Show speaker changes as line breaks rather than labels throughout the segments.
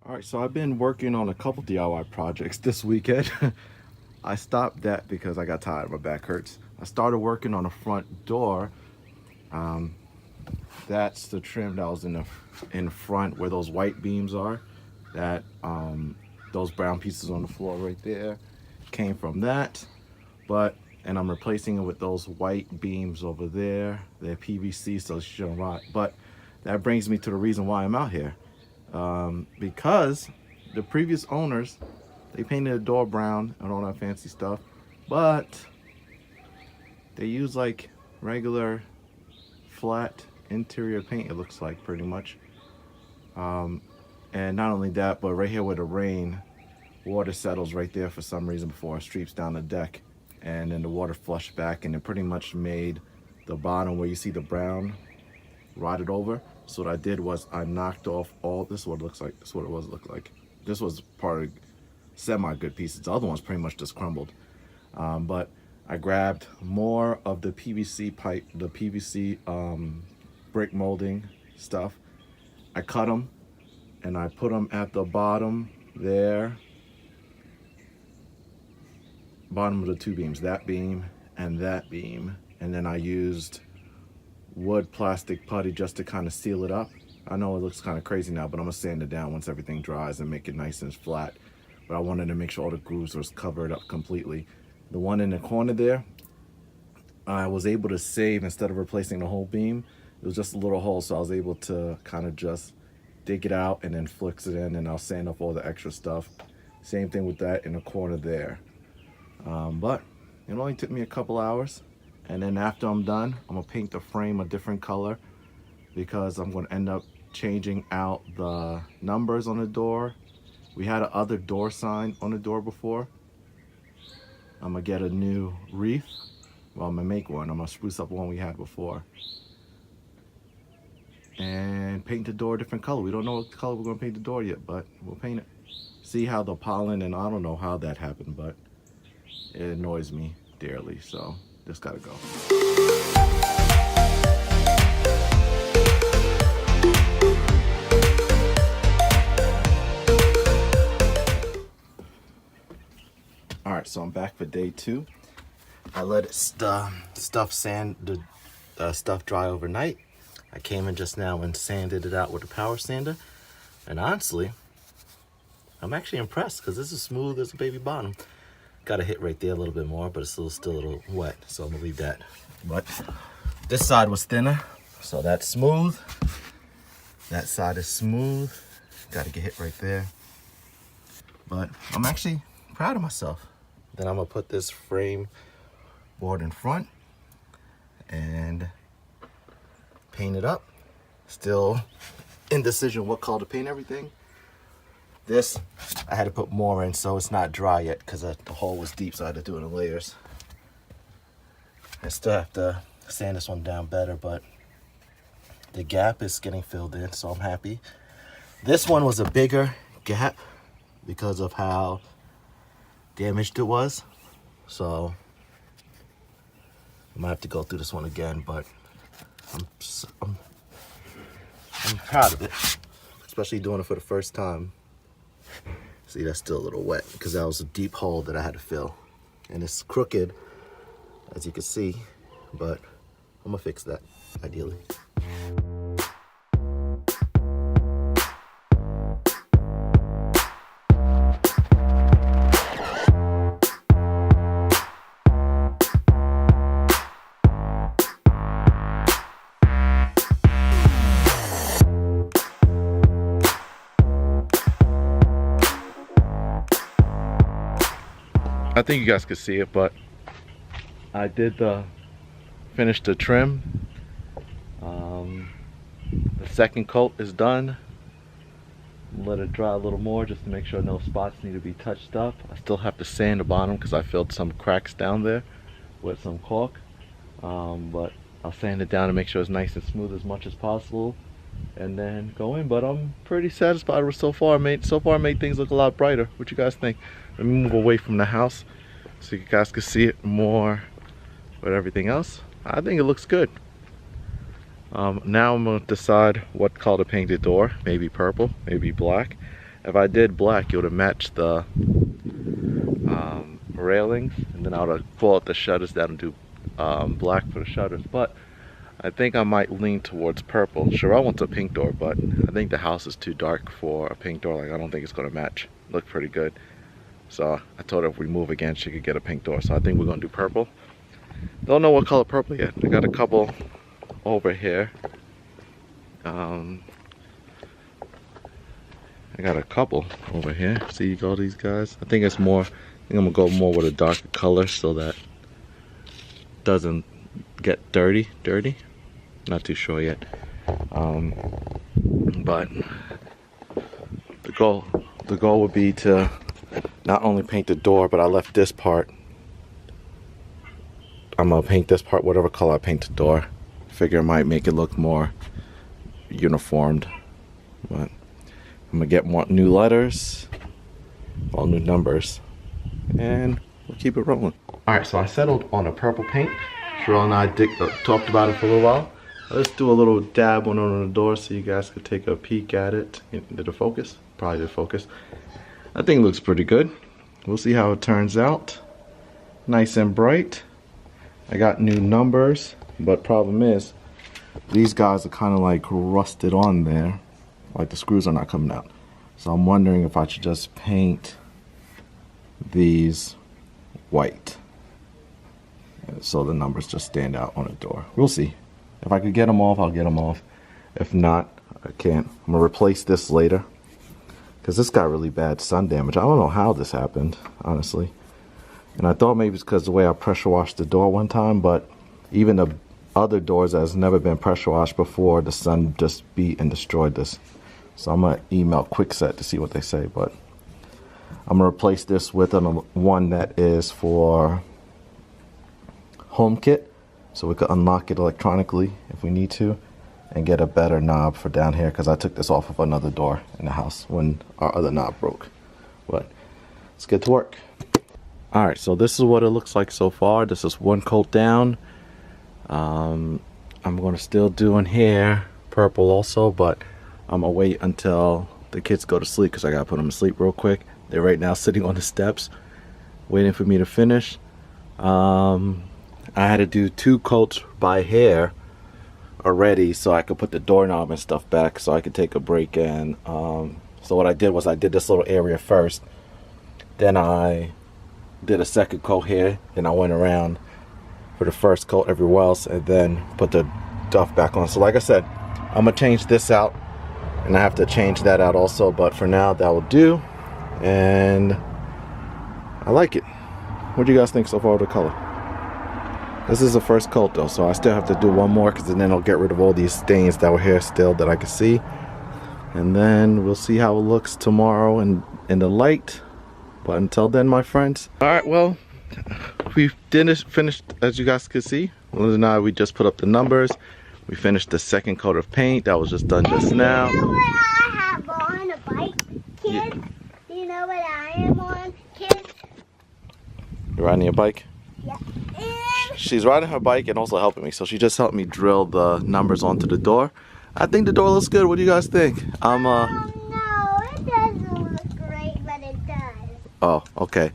All right, so I've been working on a couple DIY projects this weekend. I stopped that because I got tired. My back hurts. I started working on the front door. Um, that's the trim that was in front where those white beams are. That those brown pieces on the floor right there came from that. And I'm replacing it with those white beams over there. They're PVC, so it shouldn't rot. But that brings me to the reason why I'm out here. Because the previous owners, they painted the door brown and all that fancy stuff, but they use like regular flat interior paint, it looks like, pretty much. And not only that, but right here where the rain, water settles right there for some reason before it streaks down the deck, and then the water flushed back, and it pretty much made the bottom where you see the brown rotted over. So what I did was I knocked off all this. Is what it looks like. This is what it was look like. This was part of semi-good pieces. The other one's pretty much just crumbled. But I grabbed more of the PVC pipe, the PVC brick molding stuff. I cut them and I put them at the bottom there. Bottom of the two beams, that beam and that beam. And then I used wood plastic putty just to kind of seal it up. I know it looks kind of crazy now, but I'm gonna sand it down once everything dries and make it nice and flat. But I wanted to make sure all the grooves was covered up completely. The one in the corner there, I was able to save, instead of replacing the whole beam, it was just a little hole, so I was able to kind of just dig it out and then fix it in, and I'll sand up all the extra stuff. Same thing with that in the corner there. But it only took me a couple hours. And then after I'm done, I'm gonna paint the frame a different color because I'm gonna end up changing out the numbers on the door. We had a other door sign on the door before. I'm gonna get a new wreath. Well, I'm gonna make one. I'm gonna spruce up one we had before. And paint the door a different color. We don't know what color we're gonna paint the door yet, but we'll paint it. See how the pollen, and I don't know how that happened, but it annoys me dearly, so just gotta go. All right, so I'm back for day 2. I let the stuff dry overnight. I came in just now and sanded it out with a power sander. And honestly, I'm actually impressed because this is smooth as a baby bottom. Got a hit right there a little bit more, but it's still a little wet, so I'm gonna leave that. But this side was thinner, so that's smooth. That side is smooth. Got to get hit right there. But I'm actually proud of myself. Then I'm gonna put this frame board in front and paint it up. Still indecision what color to paint everything. This, I had to put more in, so it's not dry yet because the hole was deep, so I had to do it in layers. I still have to sand this one down better, but the gap is getting filled in, so I'm happy. This one was a bigger gap because of how damaged it was, so I might have to go through this one again, but I'm proud of it, especially doing it for the first time. See, that's still a little wet because that was a deep hole that I had to fill. And it's crooked, as you can see, but I'm gonna fix that, ideally. I think you guys could see it, but I did finish the trim. The second coat is done. Let it dry a little more just to make sure no spots need to be touched up. I still have to sand the bottom because I filled some cracks down there with some caulk. But I'll sand it down to make sure it's nice and smooth as much as possible, and then go in. But I'm pretty satisfied with so far. Made things look a lot brighter. What you guys think? Let me move away from the house so you guys can see it more with everything else. I think it looks good. Now I'm gonna decide what color to paint the door. Maybe purple, maybe black. If I did black, it would have matched the railings, and then I would have pulled the shutters down and do black for the shutters. But I think I might lean towards purple. Shirell wants a pink door, but I think the house is too dark for a pink door. Like, I don't think it's gonna match. Look pretty good. So I told her if we move again, she could get a pink door. So I think we're gonna do purple. Don't know what color purple yet. I got a couple over here. I got a couple over here. See, you go these guys. I think it's more. I think I'm gonna go more with a darker color so that it doesn't get dirty. Not too sure yet. But the goal would be to not only paint the door, but I left this part. I'm gonna paint this part whatever color I paint the door. Figure it might make it look more uniformed. But I'm gonna get more new letters, all new numbers, and we'll keep it rolling. Alright, so I settled on a purple paint. Shirell and I talked about it for a little while. Let's do a little dab on the door so you guys could take a peek at it. Did it focus? Probably did focus. I think it looks pretty good. We'll see how it turns out. Nice and bright. I got new numbers, but problem is these guys are kind of like rusted on there. Like the screws are not coming out. So I'm wondering if I should just paint these white, so the numbers just stand out on the door. We'll see. If I could get them off, I'll get them off. If not, I can't. I'm gonna replace this later because this got really bad sun damage. I don't know how this happened, honestly. And I thought maybe it's because the way I pressure washed the door one time, but even the other doors that has never been pressure washed before, the sun just beat and destroyed this. So I'm gonna email Quickset to see what they say, but I'm gonna replace this with one that is for HomeKit, so we could unlock it electronically if we need to, and get a better knob for down here because I took this off of another door in the house when our other knob broke. But let's get to work. Alright, so this is what it looks like so far. This is one coat down. I'm gonna still do in here purple also, but I'm gonna wait until the kids go to sleep because I gotta put them to sleep real quick. They're right now sitting on the steps waiting for me to finish. I had to do 2 coats by hair already so I could put the doorknob and stuff back so I could take a break. And so what I did was I did this little area first, then I did a second coat here, then I went around for the first coat everywhere else, and then put the stuff back on. So like I said, I'm gonna change this out and I have to change that out also, but for now that will do. And I like it. What do you guys think so far of the color? This is the first coat though, so I still have to do one more because then I'll get rid of all these stains that were here still that I can see. And then we'll see how it looks tomorrow in the light. But until then, my friends. Alright, well, we finished, as you guys can see. Linda and I, we just put up the numbers. We finished the second coat of paint. That was just done just now.
You know what I have on a bike, kids? Yeah. Do you know what I am on, kids?
You're riding your bike?
Yeah.
She's riding her bike and also helping me. So she just helped me drill the numbers onto the door. I think the door looks good. What do you guys think?
Oh, no, it doesn't look great, but it does.
Oh, okay.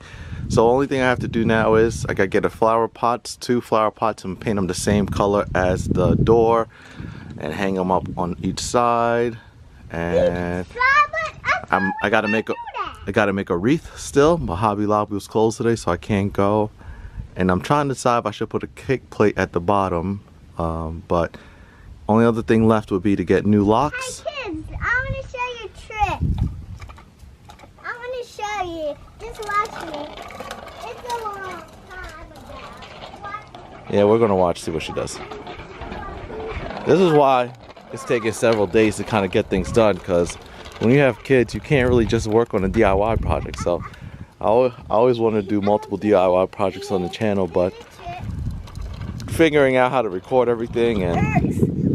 So only thing I have to do now is I gotta get 2 flower pots and paint them the same color as the door and hang them up on each side. And I gotta make a wreath still. My Hobby Lobby was closed today, so I can't go. And I'm trying to decide if I should put a cake plate at the bottom. But only other thing left would be to get new locks.
Hey kids, I want to show you a trick. I want to show you. Just watch me. It's a long time ago.
Yeah, we're gonna watch, see what she does. This is why it's taking several days to kind of get things done, because when you have kids, you can't really just work on a DIY project. So I always want to do multiple DIY projects on the channel, but figuring out how to record everything, and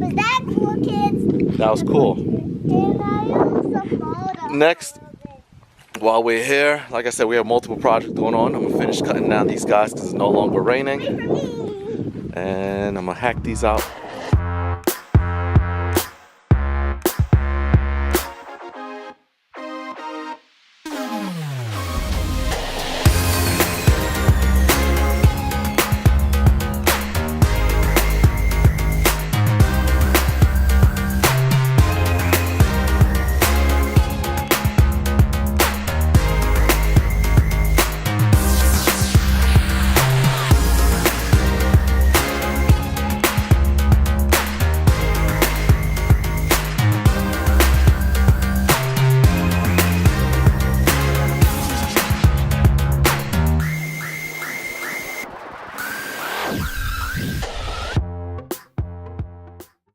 was that cool, kids?
that was cool. Next, while we're here, like I said, we have multiple projects going on. I'm gonna finish cutting down these guys because it's no longer raining, and I'm gonna hack these out